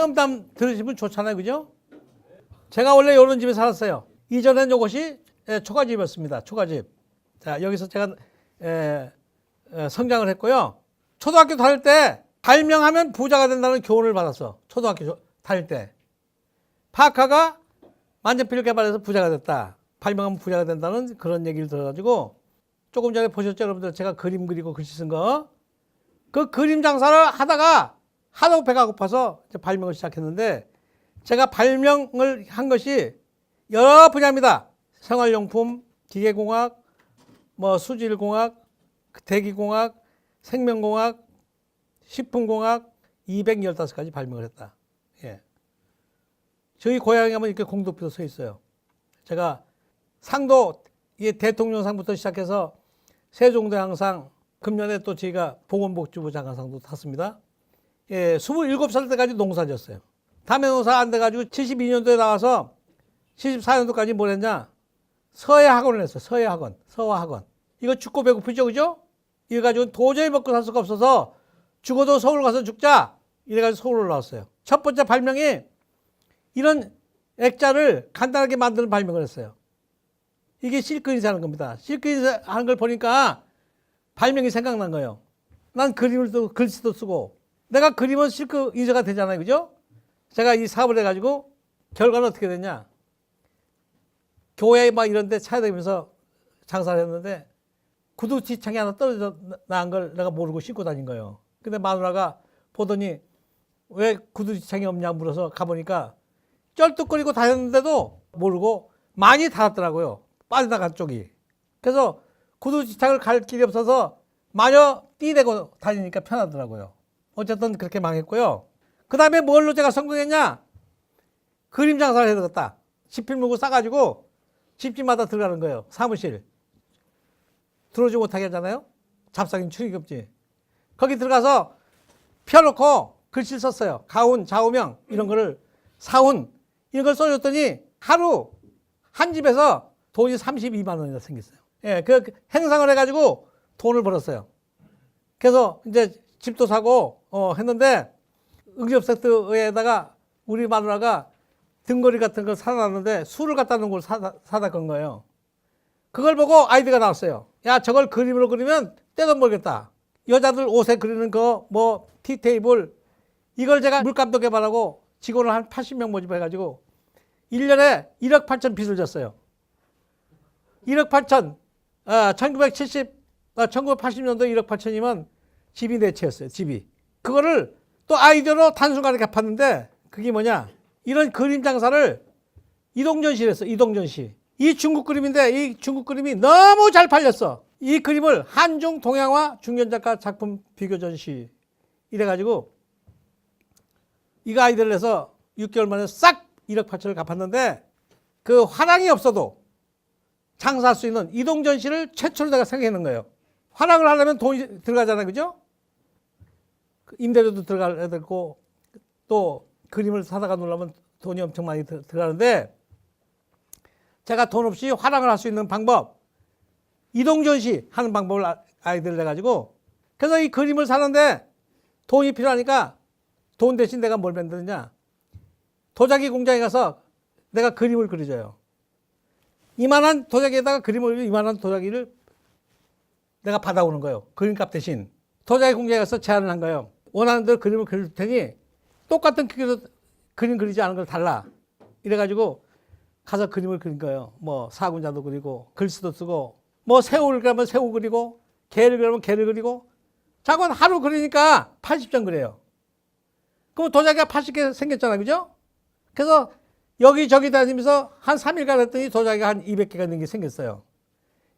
경험담 들으시면 좋잖아요. 그죠? 제가 원래 이런 집에 살았어요. 이전엔 이것이 초가집이었습니다. 초가집. 자, 여기서 제가 성장을 했고요. 초등학교 다닐 때 발명하면 부자가 된다는 교훈을 받았어. 초등학교 다닐 때. 파카가 만년필을 개발해서 부자가 됐다. 발명하면 부자가 된다는 그런 얘기를 들어가지고 조금 전에 보셨죠, 여러분들? 제가 그림 그리고 글씨 쓴 거. 그 그림 장사를 하다가 하도 배가 고파서 발명을 시작했는데 제가 발명을 한 것이 여러 분야입니다. 생활용품, 기계공학, 수질공학, 대기공학, 생명공학, 식품공학 215가지 발명을 했다. 예. 저희 고향에 가면 이렇게 공도표도 서 있어요. 제가 상도 대통령상부터 시작해서 세종대왕상, 금년에 또 저희가 보건복지부 장관상도 탔습니다. 예, 27살 때까지 농사졌어요. 담배농사 안 돼가지고 72년도에 나와서 74년도까지 뭘 했냐? 서예학원을 했어요. 서예학원, 서화학원. 이거 죽고 배고프죠, 그죠? 이거 가지고 도저히 먹고 살 수가 없어서 죽어도 서울 가서 죽자. 이래가지고 서울 올라왔어요. 첫 번째 발명이 이런 액자를 간단하게 만드는 발명을 했어요. 이게 실크인쇄 하는 겁니다. 실크인쇄 하는 걸 보니까 발명이 생각난 거예요. 난 그림을 또 글씨도 쓰고 내가 그리면 실크인쇄가 되잖아요. 그죠? 제가 이 사업을 해가지고 결과는 어떻게 됐냐? 교회 막 이런 데 찾아다니면서 장사를 했는데 구두 지창이 하나 떨어져 나간 걸 내가 모르고 신고 다닌 거예요. 근데 마누라가 보더니 왜 구두 지창이 없냐 물어서 가보니까 쩔뚝거리고 다녔는데도 모르고 많이 닳았더라고요. 빠져나간 쪽이. 그래서 구두 지창을 갈 길이 없어서 마저 띠대고 다니니까 편하더라고요. 어쨌든 그렇게 망했고요. 그 다음에 뭘로 제가 성공했냐? 그림 장사를 해야 되겠다. 지필무구 싸가지고 집집마다 들어가는 거예요. 사무실. 들어오지 못하게 하잖아요. 잡상인 출입금지. 거기 들어가서 펴놓고 글씨를 썼어요. 가운, 좌우명 이런 거를 사운 이런 걸 써줬더니 하루 한 집에서 돈이 32만 원이나 생겼어요. 예, 그 행상을 해가지고 돈을 벌었어요. 그래서 이제 집도 사고 했는데 응접세트에다가 우리 마누라가 등거리 같은 걸 사다 놨는데 술을 갖다 놓은 걸 사다 건 거예요. 그걸 보고 아이디어가 나왔어요. 야, 저걸 그림으로 그리면 떼돈 벌겠다. 여자들 옷에 그리는 티테이블 이걸 제가 물감도 개발하고 직원을 한 80명 모집해가지고 1년에 1억 8천 빚을 졌어요. 1억 8천 1980년도 1억 8천이면 집이 네 채였어요. 집이. 그거를 또 아이디어로 단순간에 갚았는데 그게 뭐냐? 이런 그림 장사를 이동전시를 했어. 이동전시. 이 중국 그림인데 이 중국 그림이 너무 잘 팔렸어. 이 그림을 한중 동양화 중견작가 작품 비교 전시 이래가지고 이거 아이디어를 해서 6개월 만에 싹 1억 8천을 갚았는데 그 화랑이 없어도 장사할 수 있는 이동전시를 최초로 내가 생각해낸 거예요. 화랑을 하려면 돈이 들어가잖아요. 그죠? 임대료도 들어가야 되고 또 그림을 사다가 놓으려면 돈이 엄청 많이 들어가는데 제가 돈 없이 화랑을 할 수 있는 방법 이동전시 하는 방법을 아이디어를 해가지고 그래서 이 그림을 사는데 돈이 필요하니까 돈 대신 내가 뭘 만드느냐 도자기 공장에 가서 내가 그림을 그려줘요. 이만한 도자기에다가 그림을 이만한 도자기를 내가 받아오는 거예요. 그림값 대신 도자기 공장에 가서 제안을 한 거예요. 원하는 대로 그림을 그릴 테니 똑같은 크기로 그림 그리지 않은 걸 달라. 이래가지고 가서 그림을 그린 거예요. 사군자도 그리고 글씨도 쓰고 새우를 그리면 새우 그리고 개를 그리면 개를 그리고 자건 하루 그리니까 80장 그래요. 그럼 도자기가 80개 생겼잖아요. 그죠? 그래서 여기저기 다니면서 한 3일간 했더니 도자기가 한 200개가 있는 게 생겼어요.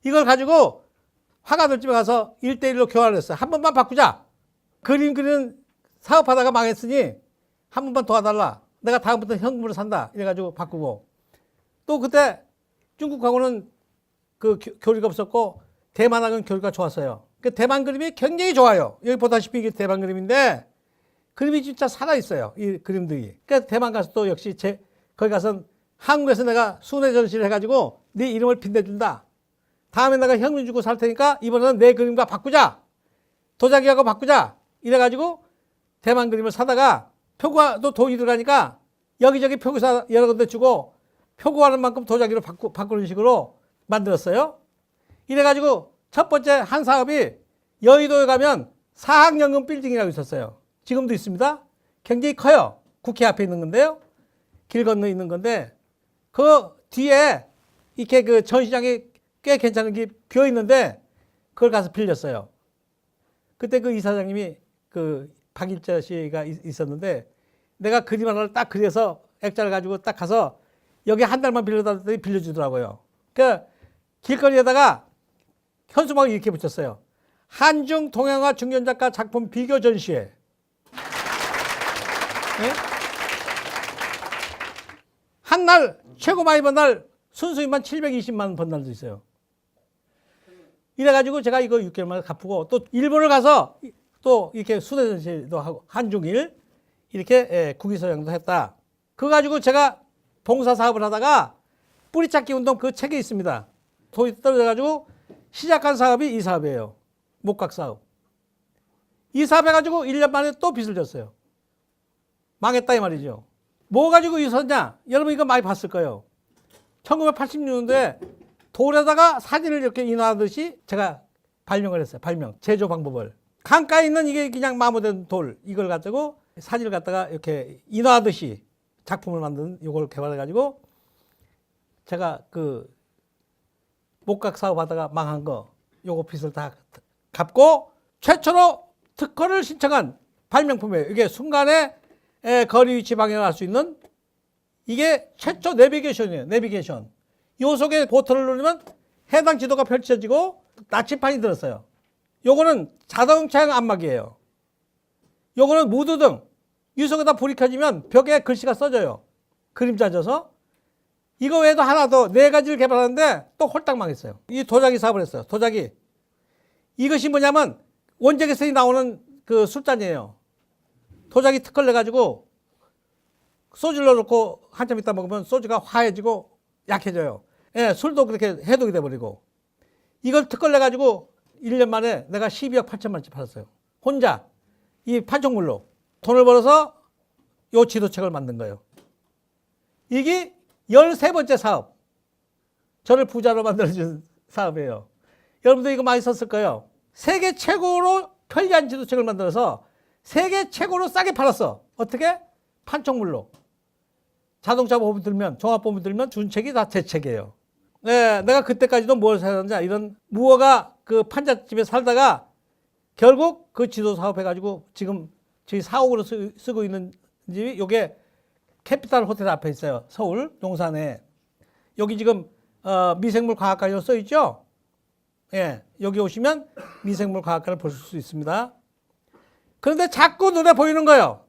이걸 가지고 화가들 집에 가서 1대1로 교환을 했어요. 한 번만 바꾸자. 그림 그리는 사업하다가 망했으니 한 번만 도와달라. 내가 다음부터 현금으로 산다. 이래가지고 바꾸고. 또 그때 중국하고는 그 교류가 없었고 대만하고는 교류가 좋았어요. 그 대만 그림이 굉장히 좋아요. 여기 보다시피 이게 대만 그림인데 그림이 진짜 살아있어요. 이 그림들이. 그래서 대만 가서 또 역시 거기 가서 한국에서 내가 순회 전시를 해가지고 네 이름을 빛내준다. 다음에 내가 현금 주고 살 테니까 이번에는 내 그림과 바꾸자. 도자기하고 바꾸자. 이래가지고 대만 그림을 사다가 표구도 돈이 들어가니까 여기저기 표구사 여러 군데 주고 표구하는 만큼 도자기로 바꾸는 식으로 만들었어요. 이래가지고 첫 번째 한 사업이 여의도에 가면 사학연금 빌딩이라고 있었어요. 지금도 있습니다. 굉장히 커요. 국회 앞에 있는 건데요. 길 건너 있는 건데 그 뒤에 이렇게 그 전시장이 꽤 괜찮은 게 비어 있는데 그걸 가서 빌렸어요. 그때 그 이사장님이 그 박일자 씨가 있었는데 내가 그림 하나를 딱 그려서 액자를 가지고 딱 가서 여기 한 달만 빌려달더니 빌려주더라고요. 그 길거리에다가 현수막을 이렇게 붙였어요. 한중 동양화 중견작가 작품 비교 전시회. 네? 한 날 최고 많이 번 날 순수인만 720만 원 번 날도 있어요. 이래가지고 제가 이거 6개월 만에 갚고 또 일본을 가서 또 이렇게 수대 전시도 하고 한중일 이렇게 국위서양도 했다. 그거 가지고 제가 봉사 사업을 하다가 뿌리찾기 운동 그 책에 있습니다. 돈이 떨어져가지고 시작한 사업이 이 사업이에요. 목각 사업. 이 사업 해가지고 1년 만에 또 빚을 졌어요. 망했다 이 말이죠. 뭐 가지고 있었냐? 여러분 이거 많이 봤을 거예요. 1986년도에 돌에다가 사진을 이렇게 인화하듯이 제가 발명을 했어요. 발명, 제조 방법을. 강가에 있는 이게 그냥 마모된 돌, 이걸 가지고 사진을 갖다가 이렇게 인화하듯이 작품을 만드는 이걸 개발해가지고 제가 그 목각 사업 하다가 망한 거, 요거 빚을 다 갚고 최초로 특허를 신청한 발명품이에요. 이게 순간에 거리 위치 방향을 할 수 있는 이게 최초 내비게이션이에요. 내비게이션. 요 속에 버튼을 누르면 해당 지도가 펼쳐지고 나침판이 들었어요. 요거는 자동차용 안마기예요. 요거는 무드등. 이 속에다 불이 켜지면 벽에 글씨가 써져요. 그림자 져서. 이거 외에도 하나 더 4가지를 개발하는데 또 홀딱 망했어요. 이 도자기 사업을 했어요. 도자기. 이것이 뭐냐면 원적에서 나오는 그 술잔이에요. 도자기 특허를 내가지고 소주를 넣어놓고 한참 있다 먹으면 소주가 화해지고 약해져요. 예, 술도 그렇게 해독이 돼버리고. 이걸 특허를 내가지고 1년 만에 내가 12억 8천만 원치 팔았어요. 혼자. 이 판촉물로. 돈을 벌어서 요 지도책을 만든 거예요. 이게 13번째 사업. 저를 부자로 만들어준 사업이에요. 여러분들 이거 많이 썼을 거예요. 세계 최고로 편리한 지도책을 만들어서 세계 최고로 싸게 팔았어. 어떻게? 판촉물로. 자동차 보험 들면, 종합보험 들면 준 책이 다 제 책이에요. 네, 내가 그때까지도 뭘 사였느냐. 이런 무허가 그 판잣집에 살다가 결국 그 지도 사업해가지고 지금 저희 사옥으로 쓰고 있는 집이 요게 캐피탈 호텔 앞에 있어요. 서울 용산에. 여기 지금 미생물 과학관이라고 써 있죠? 예, 여기 오시면 미생물 과학관을 볼 수 있습니다. 그런데 자꾸 눈에 보이는 거예요.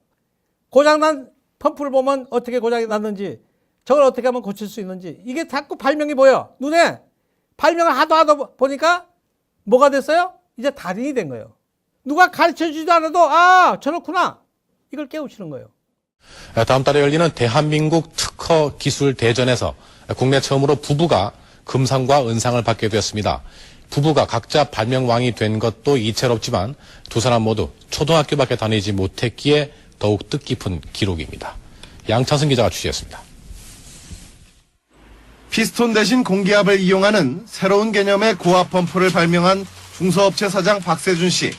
고장난 펌프를 보면 어떻게 고장이 났는지, 저걸 어떻게 하면 고칠 수 있는지, 이게 자꾸 발명이 보여. 눈에 발명을 하도 보니까 뭐가 됐어요? 이제 달인이 된 거예요. 누가 가르쳐 주지도 않아도 아, 저렇구나. 이걸 깨우치는 거예요. 다음 달에 열리는 대한민국 특허 기술 대전에서 국내 처음으로 부부가 금상과 은상을 받게 되었습니다. 부부가 각자 발명왕이 된 것도 이채롭지만 두 사람 모두 초등학교밖에 다니지 못했기에 더욱 뜻깊은 기록입니다. 양창승 기자가 취재했습니다. 피스톤 대신 공기압을 이용하는 새로운 개념의 고압 펌프를 발명한 중소업체 사장 박세준 씨.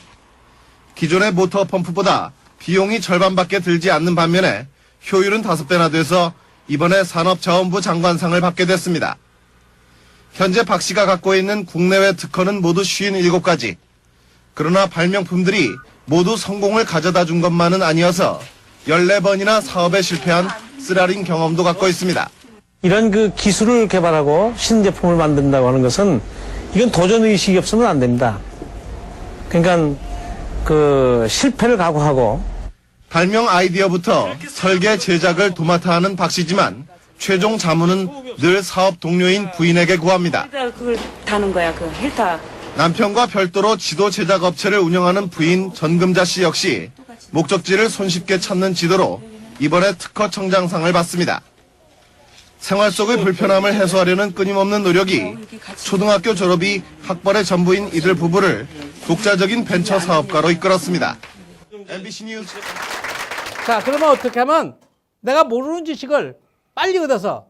기존의 모터 펌프보다 비용이 절반밖에 들지 않는 반면에 효율은 5배나 돼서 이번에 산업자원부 장관상을 받게 됐습니다. 현재 박 씨가 갖고 있는 국내외 특허는 모두 57가지. 그러나 발명품들이 모두 성공을 가져다 준 것만은 아니어서 14번이나 사업에 실패한 쓰라린 경험도 갖고 있습니다. 이런 그 기술을 개발하고 신제품을 만든다고 하는 것은 이건 도전의식이 없으면 안 됩니다. 그러니까 그 실패를 각오하고 발명 아이디어부터 설계 제작을 도맡아 하는 박 씨지만 최종 자문은 늘 사업 동료인 부인에게 구합니다. 그걸 다는 거야, 그 힐타. 남편과 별도로 지도 제작 업체를 운영하는 부인 전금자 씨 역시 목적지를 손쉽게 찾는 지도로 이번에 특허 청장상을 받습니다. 생활 속의 불편함을 해소하려는 끊임없는 노력이 초등학교 졸업이 학벌의 전부인 이들 부부를 독자적인 벤처 사업가로 이끌었습니다. MBC 뉴스 자, 그러면 어떻게 하면 내가 모르는 지식을 빨리 얻어서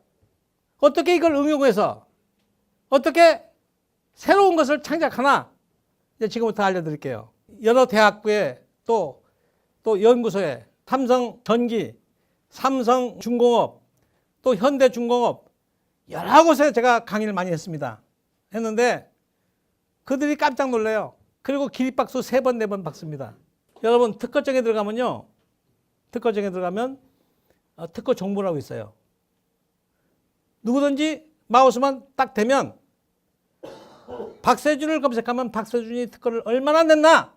어떻게 이걸 응용해서 어떻게 새로운 것을 창작하나 이제 지금부터 알려드릴게요. 여러 대학교에 또 연구소에 삼성전기, 삼성중공업, 또 현대중공업 여러 곳에 제가 강의를 많이 했는데 그들이 깜짝 놀래요. 그리고 기립박수 3번, 4번 박습니다. 여러분 특허청에 들어가면 특허 정보라고 있어요. 누구든지 마우스만 딱 대면 박세준을 검색하면 박세준이 특허를 얼마나 냈나?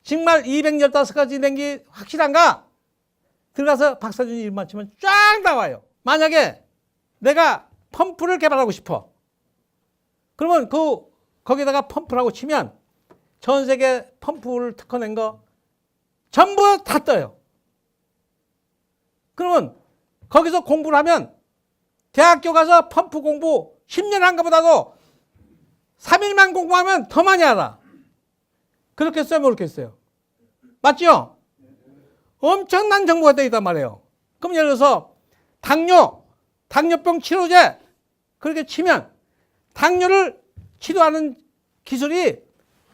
정말 215가지 낸 게 확실한가? 들어가서 박세준이 이름만 치면 쫙 나와요. 만약에 내가 펌프를 개발하고 싶어. 그러면 거기다가 펌프라고 치면 전 세계 펌프를 특허 낸 거 전부 다 떠요. 그러면 거기서 공부를 하면 대학교 가서 펌프 공부 10년 한 것보다도 3일만 공부하면 더 많이 알아. 그렇겠어요? 모르겠어요? 맞죠? 엄청난 정보가 되어 있단 말이에요. 그럼 예를 들어서 당뇨병 치료제 그렇게 치면 당뇨를 치료하는 기술이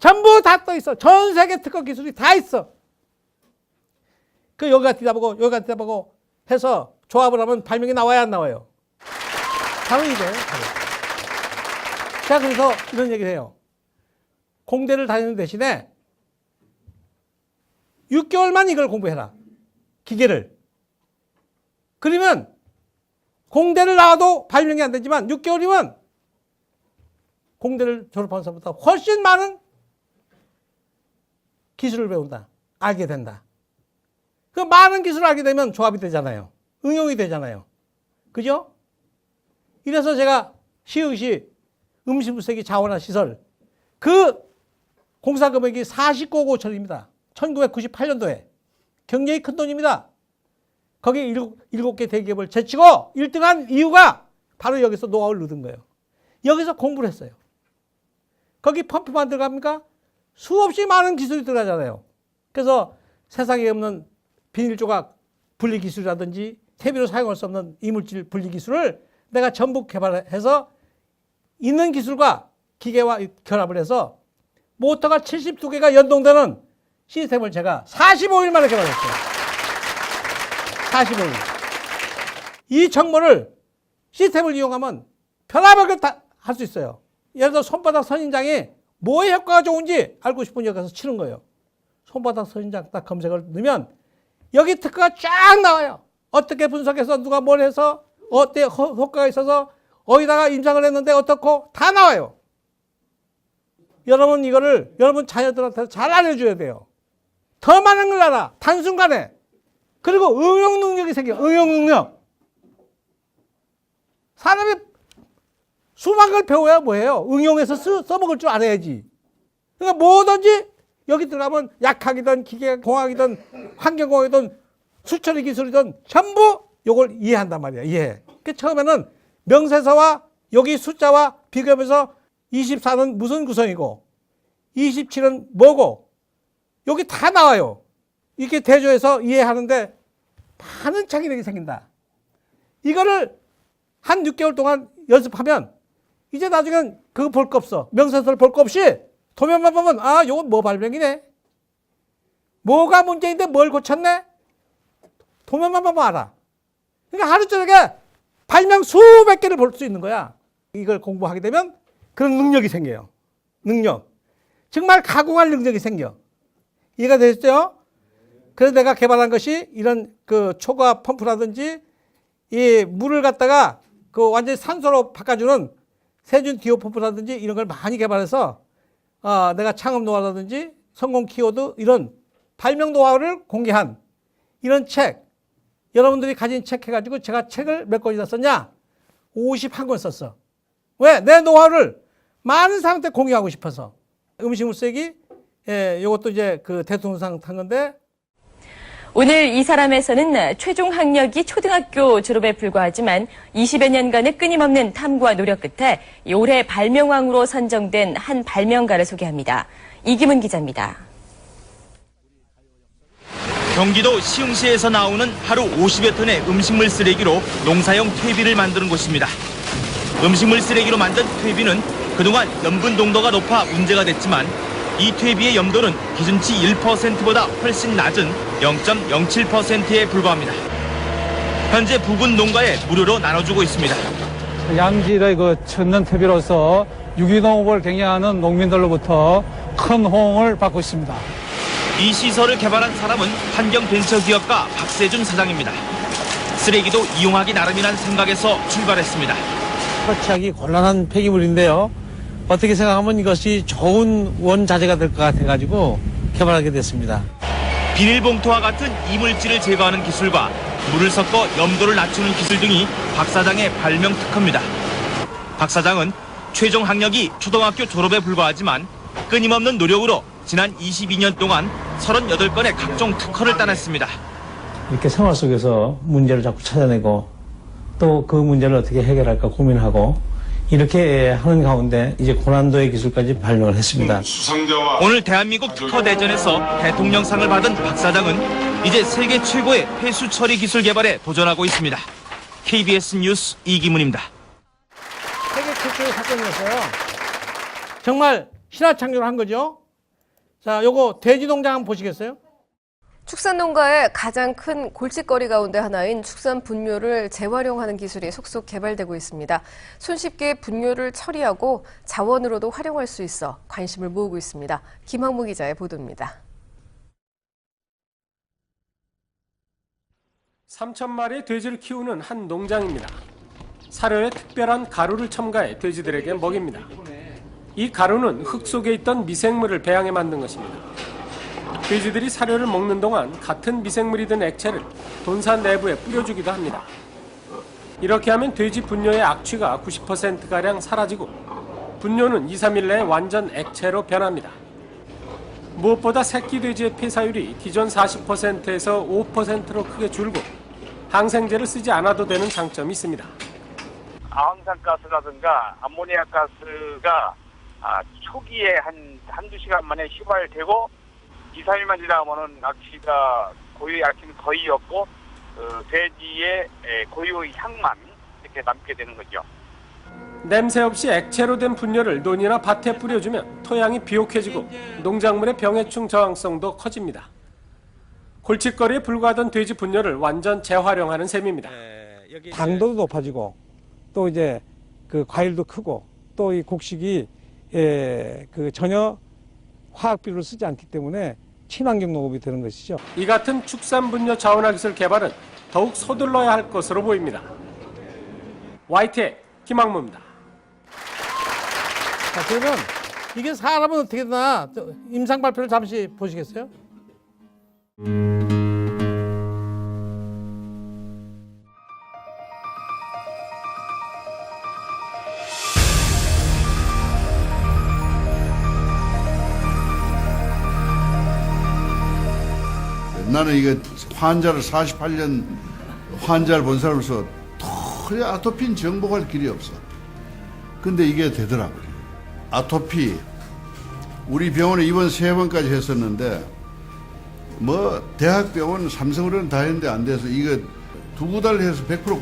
전부 다 떠 있어. 전 세계 특허 기술이 다 있어. 그 여기가 뒤다보고 해서 조합을 하면 발명이 나와야 안 나와요? 바로 이거예요. 자, 그래서 이런 얘기를 해요. 공대를 다니는 대신에 6개월만 이걸 공부해라. 기계를. 그러면 공대를 나와도 발명이 안 되지만 6개월이면 공대를 졸업한 사람보다 훨씬 많은 기술을 배운다. 알게 된다. 그 많은 기술을 알게 되면 조합이 되잖아요. 응용이 되잖아요. 그죠? 이래서 제가 시흥시 음식물쓰레기 자원화 시설 그 공사 금액이 49억 5천입니다. 1998년도에 굉장히 큰 돈입니다. 거기 7개 대기업을 제치고 1등한 이유가 바로 여기서 노하우를 얻은 거예요. 여기서 공부를 했어요. 거기 펌프만 들어갑니까? 수없이 많은 기술이 들어가잖아요. 그래서 세상에 없는 비닐 조각 분리 기술이라든지 퇴비로 사용할 수 없는 이물질 분리 기술을 내가 전부 개발해서 있는 기술과 기계와 결합을 해서 모터가 72개가 연동되는 시스템을 제가 45일 만에 개발했어요. 45일. 이 정보를 시스템을 이용하면 변화하게 할 수 있어요. 예를 들어 손바닥 선인장이 뭐의 효과가 좋은지 알고 싶으면 여기 가서 치는 거예요. 손바닥 선인장 딱 검색을 넣으면 여기 특허가 쫙 나와요. 어떻게 분석해서 누가 뭘 해서 어때 효과가 있어서 어디다가 임상을 했는데 어떻고 다 나와요. 여러분 이거를 여러분 자녀들한테 잘 알려줘야 돼요. 더 많은 걸 알아. 단순간에. 그리고 응용 능력이 생겨. 응용 능력. 사람이 수많은 걸 배워야 뭐예요? 응용해서 써먹을 줄 알아야지. 그러니까 뭐든지 여기 들어가면 약학이든 기계공학이든 환경공학이든 수처리 기술이든 전부 이걸 이해한단 말이야. 이해. 그 처음에는 명세서와 여기 숫자와 비교하면서 24는 무슨 구성이고 27은 뭐고 여기 다 나와요. 이렇게 대조해서 이해하는데 많은 창의력이 생긴다. 이거를 한 6개월 동안 연습하면 이제 나중엔 그거 볼 거 없어. 명세서를 볼 거 없이 도면만 보면 아, 요건 뭐 발명이네. 뭐가 문제인데 뭘 고쳤네. 도면만 보면 알아. 그러니까 하루 저녁에 발명 수백 개를 볼 수 있는 거야. 이걸 공부하게 되면 그런 능력이 생겨요. 능력. 정말 가공할 능력이 생겨. 이해가 되셨죠? 그래서 내가 개발한 것이 이런 그 초과 펌프라든지 이 물을 갖다가 그 완전히 산소로 바꿔주는 세준 디오 펌프라든지 이런 걸 많이 개발해서 내가 창업 노하우라든지 성공 키워드 이런 발명 노하우를 공개한 이런 책 여러분들이 가진 책 해가지고 제가 책을 몇 권이나 썼냐? 51권 썼어. 왜? 내 노하우를 많은 사람한테 공유하고 싶어서. 음식물 쓰레기, 이것도 이제 그 대통령상 탄 건데. 오늘 이 사람에서는 최종 학력이 초등학교 졸업에 불과하지만 20여 년간의 끊임없는 탐구와 노력 끝에 올해 발명왕으로 선정된 한 발명가를 소개합니다. 이기문 기자입니다. 경기도 시흥시에서 나오는 하루 50여 톤의 음식물 쓰레기로 농사용 퇴비를 만드는 곳입니다. 음식물 쓰레기로 만든 퇴비는 그동안 염분 농도가 높아 문제가 됐지만 이 퇴비의 염도는 기준치 1%보다 훨씬 낮은 0.07%에 불과합니다. 현재 부분 농가에 무료로 나눠주고 있습니다. 양질의 그 천연 퇴비로서 유기농업을 경영하는 농민들로부터 큰 호응을 받고 있습니다. 이 시설을 개발한 사람은 환경벤처기업가 박세준 사장입니다. 쓰레기도 이용하기 나름이란 생각에서 출발했습니다. 처치하기 곤란한 폐기물인데요. 어떻게 생각하면 이것이 좋은 원자재가 될 것 같아가지고 개발하게 됐습니다. 비닐봉투와 같은 이물질을 제거하는 기술과 물을 섞어 염도를 낮추는 기술 등이 박 사장의 발명 특허입니다. 박 사장은 최종 학력이 초등학교 졸업에 불과하지만 끊임없는 노력으로 지난 22년 동안 38건의 각종 특허를 따냈습니다. 이렇게 생활 속에서 문제를 자꾸 찾아내고 또 그 문제를 어떻게 해결할까 고민하고 이렇게 하는 가운데 이제 고난도의 기술까지 발명을 했습니다. 오늘 대한민국 특허 대전에서 대통령상을 받은 박 사장은 이제 세계 최고의 폐수 처리 기술 개발에 도전하고 있습니다. KBS 뉴스 이기문입니다. 세계 최초의 사건이었어요. 정말 신화창조를 한 거죠. 자, 요거 돼지 농장 한번 보시겠어요? 축산농가의 가장 큰 골칫거리 가운데 하나인 축산 분뇨를 재활용하는 기술이 속속 개발되고 있습니다. 손쉽게 분뇨를 처리하고 자원으로도 활용할 수 있어 관심을 모으고 있습니다. 김학무 기자의 보도입니다. 3,000마리의 돼지를 키우는 한 농장입니다. 사료에 특별한 가루를 첨가해 돼지들에게 먹입니다. 이 가루는 흙 속에 있던 미생물을 배양해 만든 것입니다. 돼지들이 사료를 먹는 동안 같은 미생물이 든 액체를 돈산 내부에 뿌려주기도 합니다. 이렇게 하면 돼지 분뇨의 악취가 90%가량 사라지고 분뇨는 2, 3일 내에 완전 액체로 변합니다. 무엇보다 새끼 돼지의 폐사율이 기존 40%에서 5%로 크게 줄고 항생제를 쓰지 않아도 되는 장점이 있습니다. 아황산가스라든가 암모니아 가스가 초기에 한두 시간 만에 휘발되고 2, 3일만 지나면은 악취가 고유의 악취는 거의 없고 돼지의 고유의 향만 이렇게 남게 되는 거죠. 냄새 없이 액체로 된 분뇨를 논이나 밭에 뿌려주면 토양이 비옥해지고 농작물의 병해충 저항성도 커집니다. 골칫거리에 불과하던 돼지 분뇨를 완전 재활용하는 셈입니다. 당도도 높아지고 또 이제 그 과일도 크고 또 이 곡식이 그 전혀 화학 비료를 쓰지 않기 때문에 친환경 농업이 되는 것이죠. 이 같은 축산 분뇨 자원화 기술 개발은 더욱 서둘러야 할 것으로 보입니다. YTN 김학무입니다. 자, 그러면 이게 사람은 어떻게 되나 임상 발표를 잠시 보시겠어요? 나는 이게 환자를 48년 환자를 본 사람으로서 도저히 아토피는 정복할 길이 없어. 근데 이게 되더라고요. 아토피 우리 병원에 입원 3번까지 했었는데 뭐 대학병원 삼성으로는 다 했는데 안 돼서 이거 2달 해서 100%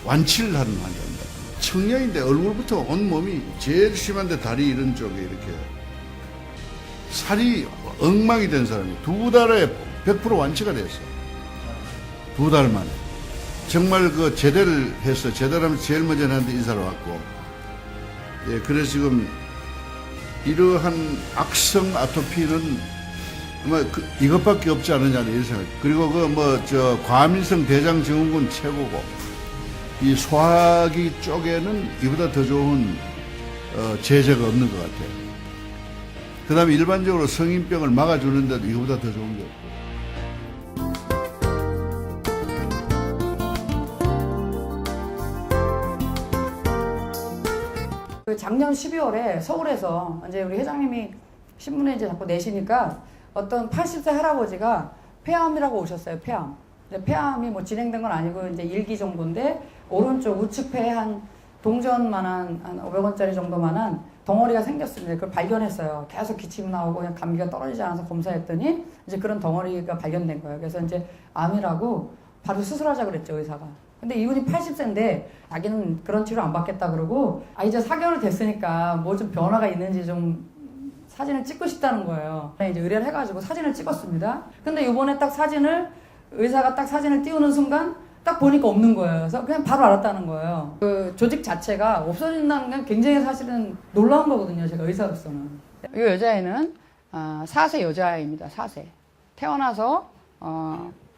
완치를 하는 환자입니다. 청년인데 얼굴부터 온몸이 제일 심한데 다리 이런 쪽에 이렇게 살이 엉망이 된 사람이 2달에 100% 완치가 됐어. 2달 만에. 정말 그 제대를 했어. 제대로 하면서 제일 먼저 나한테 인사를 왔고. 예, 그래서 지금 이러한 악성 아토피는 아마 이것밖에 없지 않느냐는 이런 생각. 그리고 과민성 대장증후군 최고고, 이 소화기 쪽에는 이보다 더 좋은 제재가 없는 것 같아요. 그 다음에 일반적으로 성인병을 막아주는데도 이거보다 더 좋은 게 없고. 작년 12월에 서울에서 이제 우리 회장님이 신문에 이제 자꾸 내시니까 어떤 80세 할아버지가 폐암이라고 오셨어요. 폐암. 폐암이 뭐 진행된 건 아니고 이제 1기 정도인데 오른쪽 우측 폐 한 동전만한 한 500원짜리 정도만한 덩어리가 생겼습니다. 그걸 발견했어요. 계속 기침 나오고 그냥 감기가 떨어지지 않아서 검사했더니 이제 그런 덩어리가 발견된 거예요. 그래서 이제 암이라고 바로 수술하자 그랬죠, 의사가. 근데 이분이 80세인데 자기는 그런 치료 안 받겠다 그러고 이제 4개월 됐으니까 뭐 좀 변화가 있는지 좀 사진을 찍고 싶다는 거예요. 이제 의뢰를 해가지고 사진을 찍었습니다. 근데 이번에 딱 의사가 딱 사진을 띄우는 순간 딱 보니까 없는 거예요. 그래서 그냥 바로 알았다는 거예요. 그 조직 자체가 없어진다는 건 굉장히 사실은 놀라운 거거든요. 제가 의사로서는. 이 여자애는 4세 여자아이입니다. 4세. 태어나서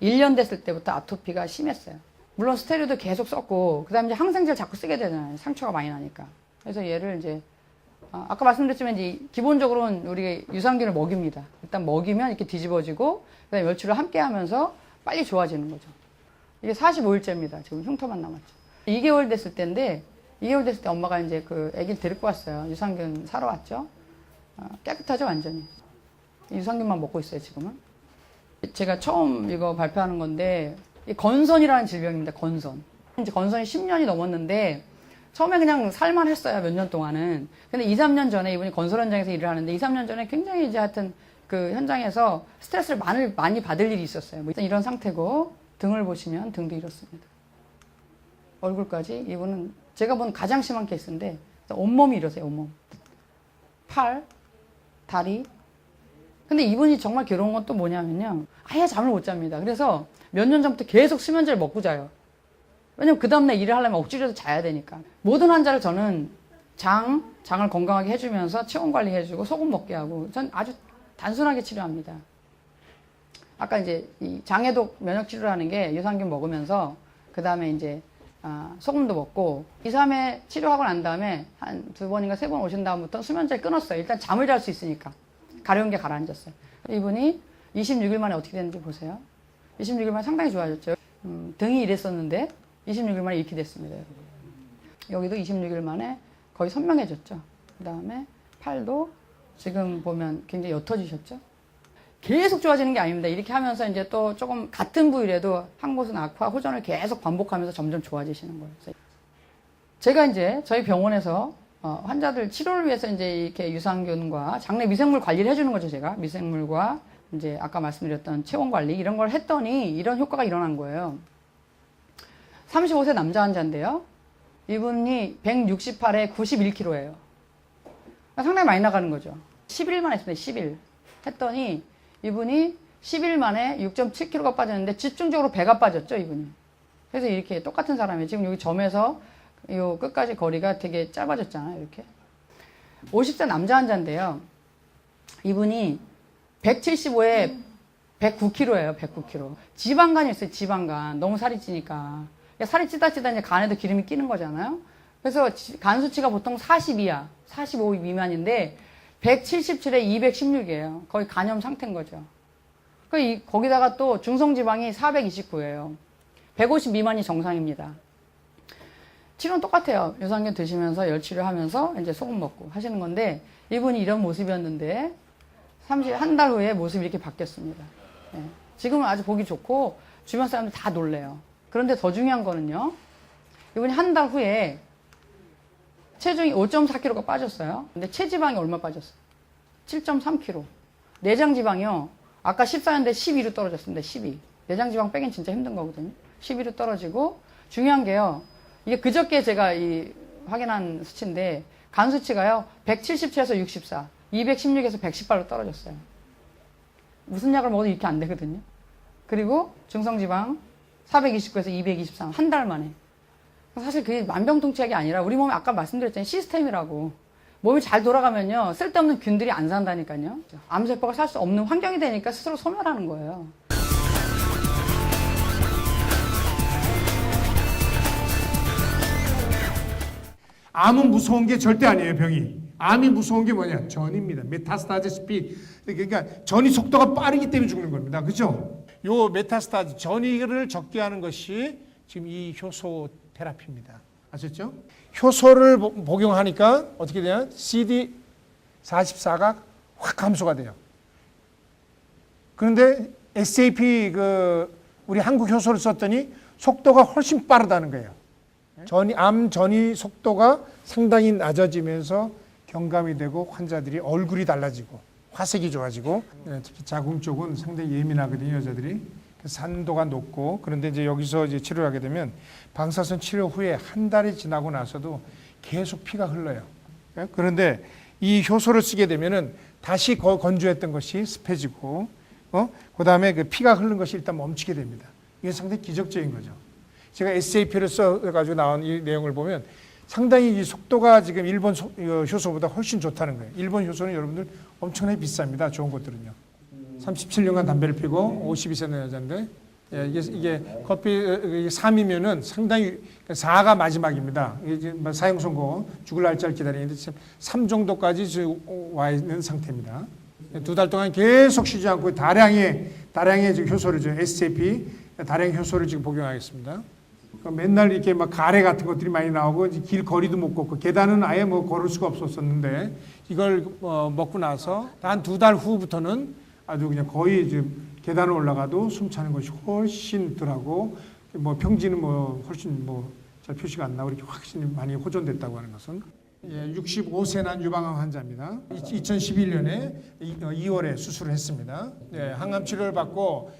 1년 됐을 때부터 아토피가 심했어요. 물론 스테로이드 계속 썼고 그다음에 이제 항생제를 자꾸 쓰게 되잖아요. 상처가 많이 나니까. 그래서 얘를 이제 아까 말씀드렸지만 이제 기본적으로는 우리 유산균을 먹입니다. 일단 먹이면 이렇게 뒤집어지고 그다음에 멸치를 함께 하면서 빨리 좋아지는 거죠. 이게 45일째입니다. 지금 흉터만 남았죠. 2개월 됐을 때인데 2개월 됐을 때 엄마가 이제 그 아기를 데리고 왔어요. 유산균 사러 왔죠. 깨끗하죠, 완전히. 유산균만 먹고 있어요, 지금은. 제가 처음 이거 발표하는 건데 이 건선이라는 질병입니다. 건선. 이제 건선이 10년이 넘었는데 처음에 그냥 살만 했어요. 몇 년 동안은. 근데 2, 3년 전에 이분이 건설 현장에서 일을 하는데 2, 3년 전에 굉장히 이제 하여튼 그 현장에서 스트레스를 많이 받을 일이 있었어요. 뭐 이런 상태고 등을 보시면 등도 이렇습니다. 얼굴까지 이분은 제가 본 가장 심한 케이스인데 온몸이 이러세요. 온몸. 팔, 다리. 근데 이분이 정말 괴로운 건 또 뭐냐면요. 아예 잠을 못 잡니다. 그래서 몇 년 전부터 계속 수면제를 먹고 자요. 왜냐면 그 다음날 일을 하려면 억지로도 자야 되니까. 모든 환자를 저는 장을 건강하게 해주면서 체온 관리해주고 소금 먹게 하고 전 아주 단순하게 치료합니다. 아까 이제 이 장에도 면역 치료를 하는 게 유산균 먹으면서 그 다음에 이제 소금도 먹고 2, 3회 치료하고 난 다음에 한 2번인가 3번 오신 다음부터 수면제 끊었어요. 일단 잠을 잘 수 있으니까. 가려운 게 가라앉았어요. 이분이 26일 만에 어떻게 됐는지 보세요. 26일 만에 상당히 좋아졌죠. 등이 이랬었는데 26일 만에 이렇게 됐습니다. 여기도 26일 만에 거의 선명해졌죠. 그 다음에 팔도 지금 보면 굉장히 옅어지셨죠. 계속 좋아지는 게 아닙니다. 이렇게 하면서 이제 또 조금 같은 부위라도 한 곳은 악화, 호전을 계속 반복하면서 점점 좋아지시는 거예요. 제가 이제 저희 병원에서 환자들 치료를 위해서 이제 이렇게 유산균과 장내 미생물 관리를 해주는 거죠. 제가 미생물과 이제 아까 말씀드렸던 체온 관리 이런 걸 했더니 이런 효과가 일어난 거예요. 35세 남자 환자인데요. 이분이 168에 91kg예요. 상당히 많이 나가는 거죠. 10일만 했습니다. 10일. 했더니 이분이 10일 만에 6.7kg가 빠졌는데 집중적으로 배가 빠졌죠, 이분이. 그래서 이렇게 똑같은 사람이 지금 여기 점에서 요 끝까지 거리가 되게 짧아졌잖아요, 이렇게. 50세 남자 환자인데요. 이분이 175에 109kg예요, 109kg. 지방간이 있어요, 지방간. 너무 살이 찌니까. 살이 찌다 이제 간에도 기름이 끼는 거잖아요. 그래서 간 수치가 보통 42야, 45 미만인데 177에 216이에요. 거의 간염 상태인 거죠. 거기다가 또 중성지방이 429예요. 150 미만이 정상입니다. 치료는 똑같아요. 유산균 드시면서 열 치료하면서 이제 소금 먹고 하시는 건데 이분이 이런 모습이었는데 한 달 후에 모습이 이렇게 바뀌었습니다. 예. 지금은 아주 보기 좋고 주변 사람들 다 놀래요. 그런데 더 중요한 거는요. 이분이 한 달 후에 체중이 5.4kg가 빠졌어요. 근데 체지방이 얼마 빠졌어요? 7.3kg. 내장지방이요. 아까 14였는데 12로 떨어졌습니다. 12. 내장지방 빼긴 진짜 힘든 거거든요. 12로 떨어지고 중요한 게요. 이게 그저께 제가 확인한 수치인데 간 수치가요. 177에서 64, 216에서 118로 떨어졌어요. 무슨 약을 먹어도 이렇게 안 되거든요. 그리고 중성지방 429에서 223, 한 달 만에. 사실 그게 만병통치약이 아니라 우리 몸에 아까 말씀드렸잖아요. 시스템이라고. 몸이 잘 돌아가면요. 쓸데없는 균들이 안 산다니까요. 암세포가 살 수 없는 환경이 되니까 스스로 소멸하는 거예요. 암은 무서운 게 절대 아니에요, 병이. 암이 무서운 게 뭐냐? 전입니다. 메타스타즈 스피드. 그러니까 전이 속도가 빠르기 때문에 죽는 겁니다. 그죠? 요 메타스타즈, 전이를 적게 하는 것이 지금 이 효소 테라피입니다. 아셨죠? 효소를 복용하니까 어떻게 되냐? CD44가 확 감소가 돼요. 그런데 SAP 우리 한국 효소를 썼더니 속도가 훨씬 빠르다는 거예요. 암 전이 속도가 상당히 낮아지면서 경감이 되고 환자들이 얼굴이 달라지고 화색이 좋아지고 특히 자궁 쪽은 상당히 예민하거든요, 여자들이. 산도가 높고 그런데 이제 여기서 이제 치료를 하게 되면 방사선 치료 후에 한 달이 지나고 나서도 계속 피가 흘러요. 그런데 이 효소를 쓰게 되면은 다시 건조했던 것이 습해지고, 그 다음에 그 피가 흐르는 것이 일단 멈추게 됩니다. 이게 상당히 기적적인 거죠. 제가 SAP를 써가지고 나온 이 내용을 보면 상당히 이 속도가 지금 일본 효소보다 훨씬 좋다는 거예요. 일본 효소는 여러분들 엄청나게 비쌉니다. 좋은 것들은요. 37년간 담배를 피고 52세 된 여자인데, 이게 커피 3이면은 상당히 4가 마지막입니다. 이게 사형 선고 죽을 날짜를 기다리는데 지금 3 정도까지 와 있는 상태입니다. 2달 동안 계속 쉬지 않고 다량의 지금 효소를 SAP 다량 효소를 지금 복용하겠습니다. 맨날 이렇게 막 가래 같은 것들이 많이 나오고 길 거리도 못 걷고 계단은 아예 뭐 걸을 수가 없었었는데 이걸 먹고 나서 한 2달 후부터는 아주 그냥 거의 지금 계단을 올라가도 숨 차는 것이 훨씬 덜하고 뭐 평지는 뭐 훨씬 뭐 잘 표시가 안 나고 이렇게 확실히 많이 호전됐다고 하는 것은 65세 난 유방암 환자입니다. 2011년에 2월에 수술을 했습니다. 항암 치료를 받고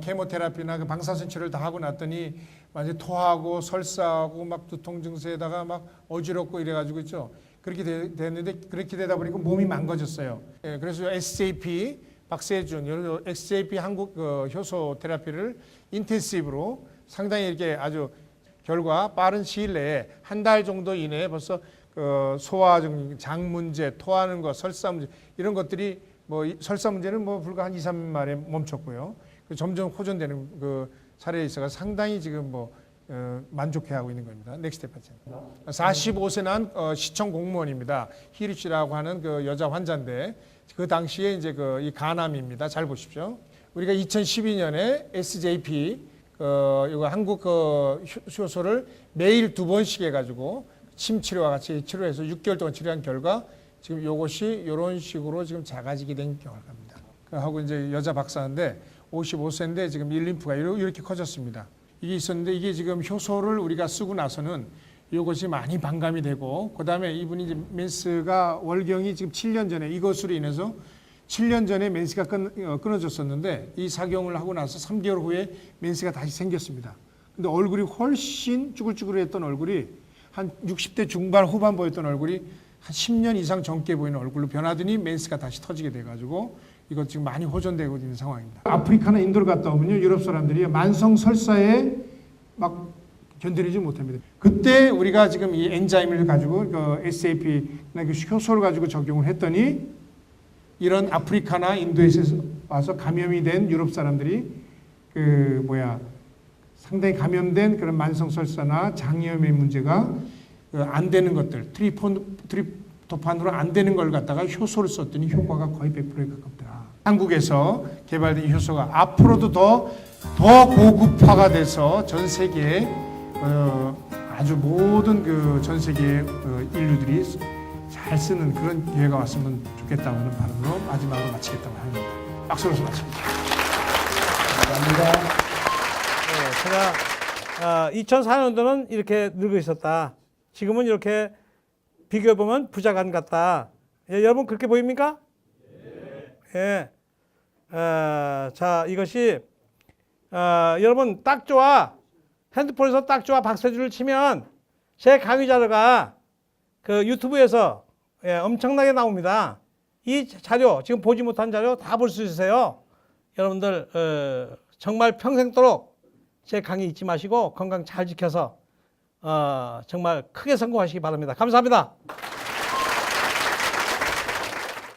케모테라피나 방사선 치료를 다 하고 났더니 완전 토하고 설사하고 막 두통 증세에다가 막 어지럽고 이래가지고 있죠. 그렇게 됐는데 그렇게 되다 보니까 몸이 망가졌어요. 그래서 SAP 박세준, SAP 한국 효소 테라피를 인텐시브로 상당히 이렇게 아주 결과 빠른 시일 내에 한 달 정도 이내에 벌써 소화 장 문제, 토하는 것, 설사 문제 이런 것들이 뭐 설사 문제는 뭐 불과 한 2, 3일 만에 멈췄고요. 점점 호전되는 사례에 있어서 상당히 지금 뭐 만족해하고 있는 겁니다. 넥스트 파트. 45세 난 시청 공무원입니다. 희리 씨라고 하는 그 여자 환자인데 그 당시에 이제 이 간암입니다. 잘 보십시오. 우리가 2012년에 SJP 이거 한국 효소를 매일 2번씩 해가지고 침 치료와 같이 치료해서 6개월 동안 치료한 결과 지금 이것이 이런 식으로 지금 작아지게 된 결과입니다. 하고 이제 여자 박사인데 55세인데 지금 일림프가 이렇게 커졌습니다. 이게 있었는데 이게 지금 효소를 우리가 쓰고 나서는 이것이 많이 반감이 되고 그다음에 이분이 이제 멘스가 월경이 지금 7년 전에 이것으로 인해서 7년 전에 멘스가 끊어졌었는데 이 작용을 하고 나서 3개월 후에 멘스가 다시 생겼습니다. 근데 얼굴이 훨씬 쭈글쭈글했던 얼굴이 한 60대 중반 후반 보였던 얼굴이 한 10년 이상 젊게 보이는 얼굴로 변하더니 멘스가 다시 터지게 돼가지고 이거 지금 많이 호전되고 있는 상황입니다. 아프리카나 인도를 갔다 오면요, 유럽 사람들이 만성 설사에 막 견디지 못합니다. 그때 우리가 지금 이 엔자임을 가지고 SAP나 효소를 가지고 적용을 했더니 이런 아프리카나 인도에서 와서 감염이 된 유럽 사람들이 상당히 감염된 그런 만성 설사나 장염의 문제가 안 되는 것들, 트립토판으로 안 되는 걸 갖다가 효소를 썼더니 효과가 거의 100%에 가깝더라. 한국에서 개발된 이 효소가 앞으로도 더 고급화가 돼서 전 세계에 아주 모든 전 세계 인류들이 잘 쓰는 그런 기회가 왔으면 좋겠다고 하는 바람으로 마지막으로 마치겠다고 합니다. 박수로 마칩니다. 감사합니다. 제가 2004년도는 이렇게 늙어 있었다. 지금은 이렇게 비교해보면 부자간 같다. 여러분 그렇게 보입니까? 예. 자, 이것이 여러분 딱 좋아. 핸드폰에서 딱 좋아 박세준을 치면 제 강의 자료가 유튜브에서 엄청나게 나옵니다. 이 자료, 지금 보지 못한 자료 다 볼 수 있으세요. 여러분들 정말 평생도록 제 강의 잊지 마시고 건강 잘 지켜서 정말 크게 성공하시기 바랍니다. 감사합니다.